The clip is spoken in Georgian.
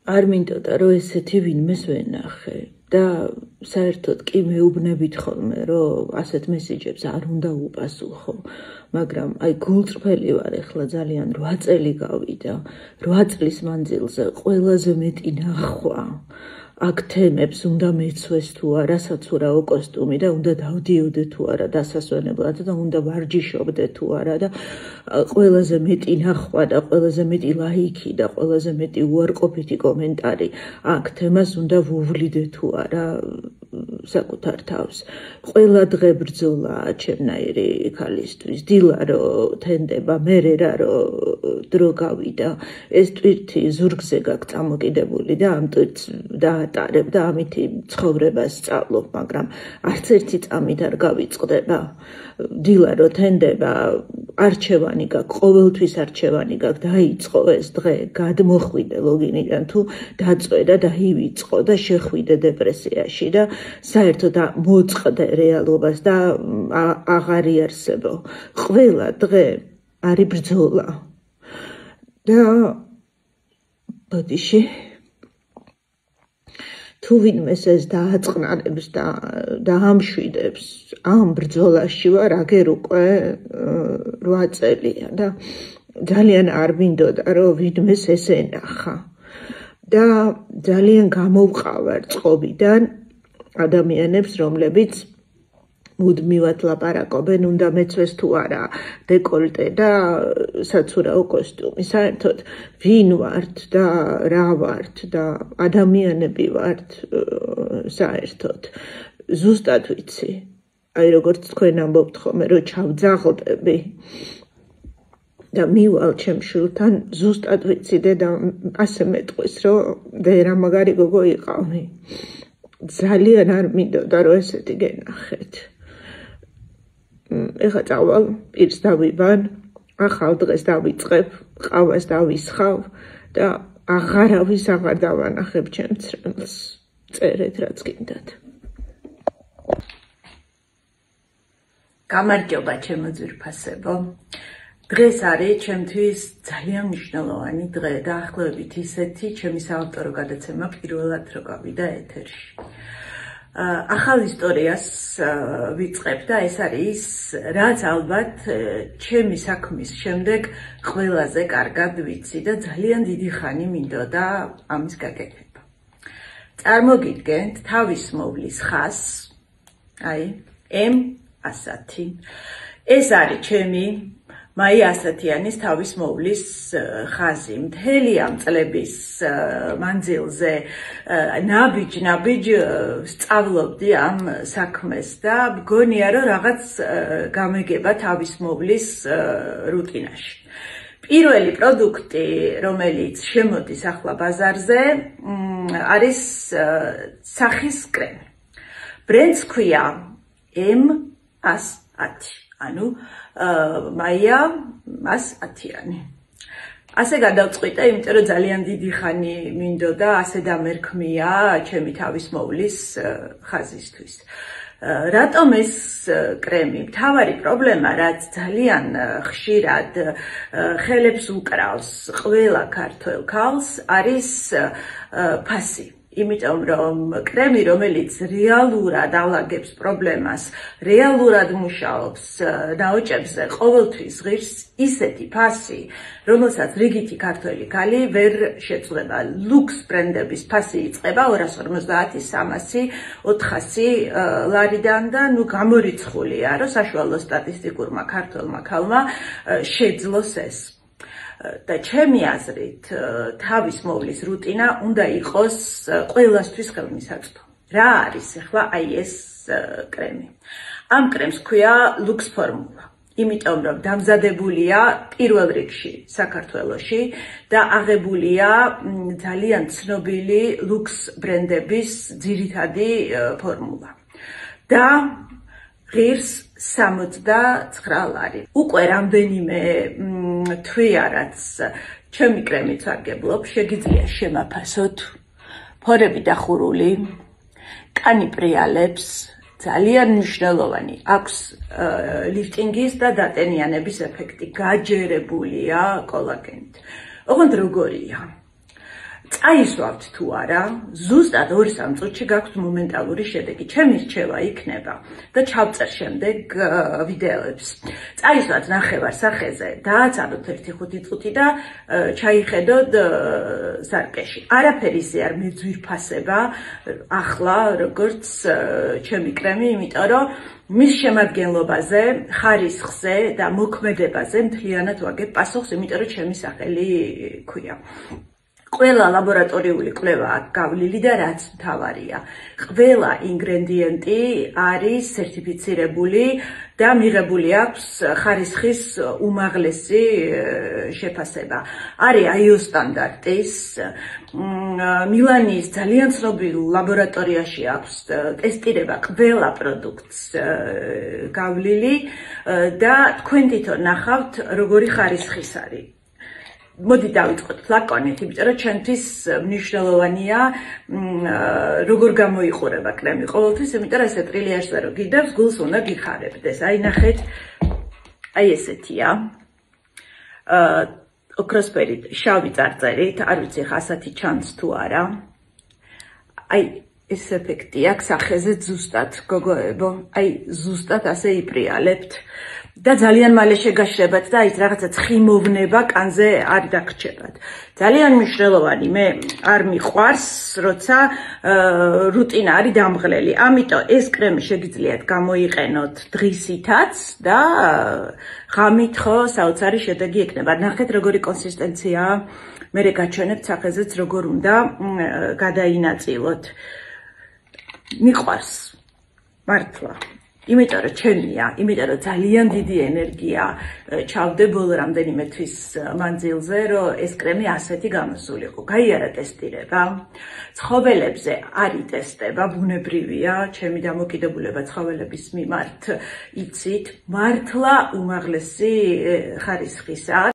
არ მინდოდა რომ ესეთი ვინმეს ვენახე და საერთოდ კი მეუბნებით ხოლმე რომ ასეთ მესიჯებს არ უნდა უპასუხო მაგრამ აი გულწრფელი ვარ ახლა ძალიან 8 წელი გავიდა 8 წლის მანძილზე ყველაზე მეტი ნახვა აქ თემებს უნდა მეცვეს თუ არა საცურაო კოსტუმი და უნდა დავდიოდე თუ არა დასასვენებლად და უნდა ვარჯიშობდე თუ არა და ყველაზე მეტი ნახვა და ყველაზე მეტი ლაიქი და ყველაზე მეტი უარყოფითი კომენტარი აქ თემას უნდა ვუვლიდე თუ არა საკუთარ თავს ყველა დღე ბრძოლაა ჩემნაირი ქალისთვის დილა რომ თენდება მერე რა რომ დრო გავიდა ეს ტვირთი ზურგზე გაქვს წამოკიდებული და ამ ტვირთს დაატარებ და ამითი ცხოვრებას სწავლობ მაგრამ არც ერთი წამით არ გავიწყდება დილა რომ თენდება არჩევანი გაქვს ყოველთვის არჩევანი გაქვს დაიწყო ეს დღე გადმოხვიდე ლოგინიდან თუ დაწვე და დაივიწყო და შეხვიდე დეპრესიაში და საერთოდ მოწყდე რეალობას და აღარ იარსებო ყველა დღე არის ბრძოლა და ბოდიში თუ ვინმეს ეს დააწყნარებს და ამშვიდებს ამ ბრძოლაში ვარ აგერ უკვე 8 წელია და ძალიან არ მინდოდა რომ ვინმეს ეს ენახა და ძალიან გამოვყავარ წყობიდან ადამიანებს რომლებიც მუდმივად ლაპარაკობენ უნდა მეცვეს თუ არა დეკოლტე და საცურაო კოსტუმი საერთოდ ვინ ვართ და რა ვართ და ადამიანები ვართ საერთოდ ზუსტად ვიცი აი როგორც თქვენ ამბობთ ხოლმე რომ ჩავძაღლდები და მივალ ჩემ შვილთან ზუსტად ვიცი და ასე მეტყვის რომ ვერა მაგარი გოგო იყავი ძალიან არ მინდოდა რომ ესეთი გენახეთ ეხლა წავალ პირს დავიბან ახალ დღეს დავიწყებ ყავას დავისხავ და აღარავის აღარ დავანახებ ჩემ წრემლს წერეთ რაც გინდათ გამარჯობა ჩემო ძვირფასებო დღეს არის ჩემთვის ძალიან მნიშვნელოვანი დღე დაახლოებით ისეთი ჩემი საავტორო გადაცემა პირველად რო გავიდა ეთერში ახალ ისტორიას ვიწყებ და ეს არის რაც ალბათ ჩემი საქმის შემდეგ ყველაზე კარგად ვიცი და ძალიან დიდი ხანი მინდოდა ამის გაკეთება წარმოგიდგენთ თავის მოვლის ხაზს აი M100 ეს არის ჩემი მაი ასათიანის თავის მოვლის ხაზი მთელი ამ წლების მანძილზე ნაბიჯ სწავლობდი ამ საქმეს და მგონია რომ რაღაც გამეგება თავის მოვლის რუტინაში პირველი პროდუქტი რომელიც შემოდის ახლა ბაზარზე არის სახის კრემი ბრენდს ქვია M100 ანუ მაია 100-იანი. ასე გადავწყვიტე, იმიტომ რომ ძალიან დიდი ხანი მინდოდა ასე დამერქმია ჩემი თავის მოვლის ხაზისთვის. რატომ ეს კრემი? მთავარი პრობლემა, რაც ძალიან ხშირად ხელებს უკრავს ყველა ქართველ ქალს, არის ფასი. იმიტომ რომ კრემი რომელიც რეალურად ალაგებს პრობლემას, რეალურად მუშაობს ნაოჭებზე, ყოველთვის ღირს ისეთი ფასი, რომელსაც რიგითი ქართველი ქალი ვერ შეძლება. ლუქს ბრენდების ფასი იწყება 250, 300, 400 ლარიდან და ნუ გამორიცხულია, რომ საშუალო სტატისტიკურმა ქართველმა ქალმა შეძლოს ეს. და ჩემი აზრით თავის მოვლის რუტინა უნდა იყოს ყველასთვის ხელმისაწვდომი. რა არის ახლა აი ეს კრემი? ამ კრემს ქვია ლუქს ფორმულა. იმიტომ რომ დამზადებულია პირველ რიგში საქართველოში და აღებულია ძალიან ცნობილი ლუქს ბრენდების ძირითადი ფორმულა. და ღირს 69 ლარი. უკვე რამდენიმე თვეა რაც ჩემი კრემით ვარგებლობ, შეგიძლია შემაფასოთ. ფორები დახურული, კანი პრიალებს, ძალიან მნიშვნელოვანი. აქვს ლიფტინგის და დატენიანების ეფექტი, გაჯერებულია კოლაგენით. ოღონდ როგორია? წაისვავთ თუ არა, ზუსტად 2-3 წუთში გაქვთ მომენტალური შედეგი. ჩემი რჩევა იქნება და ჩავწერ შემდეგ ვიდეოებს. წაისვათ ნახევარ სახეზე, დააცადოთ 1-5 წუთი და ჩაიხედოთ სარკეში. არაფერი ისე არ მეძვირფასება ახლა როგორც ჩემი კრემი, იმიტომ რომ მის შემადგენლობაზე, ხარისხზე და მოქმედებაზე მთლიანად ვაგებ პასუხს, იმიტომ რომ ჩემი სახელი ქვია. ყველა ლაბორატორიული კვლევა აქ გავლილი და რაც მთავარია, ყველა ინგრედიენტი არის სერტიფიცირებული და მიღებული აქვს ხარისხის უმაღლესი შეფასება. არის ISO სტანდარტის, მილანის ძალიან ცნობილ ლაბორატორიაში აქვს ტესტირება ყველა პროდუქტს გავლილი და თქვენ თვითონ ნახავთ, როგორი ხარისხის არის. მოდი დავიწყოთ ფლაკონით, იმიტომ რომ ჩემთვის მნიშვნელოვანია როგორ გამოიყურება კრემი ყოველთვის, იმიტომ რომ ესე ტრილიაჟზე რო გიდევს, გულს უნდა გიხარებდეს. აი ნახეთ, აი ესეთია. ოქროსფერი შავი წარწერით, არ ვიცი ხა ასეთი ჩანს თუ არა. აი ეს ეფექტი აქვს სახეზე ზუსტად, გოგოებო, აი ზუსტად ასე იპრიალებთ. და ძალიან მალე შეგაშლებათ და ის რაღაცა ცხიმოვნება კანზე არ დაგრჩებათ. ძალიან მნიშვნელოვანი, მე არ მიყვარს, როცა რუტინა არის დამღლელი. ამიტომ ეს კრემი შეგიძლიათ გამოიყენოთ დღისითაც და ღამით ხო საოცარი შედეგი ექნება. ნახეთ როგორი კონსისტენციაა. მე გაჩვენებთ სახეზეც როგორ უნდა გადაინაწილოთ. მიყვარს მართლა. იმიტომ რომ ჩემია, იმიტომ რომ ძალიან დიდი ენერგია ჩავდე ბოლო რამდენიმე თვის მანძილზე, რომ ეს კრემი ასეთი გამოსულიყო. გაიარა ტესტირება. ცხოველებზე არ იტესტება, ბუნებრივია, ჩემი დამოკიდებულება ცხოველების მიმართ იცით, მართლა უმაღლესი ხარისხისა.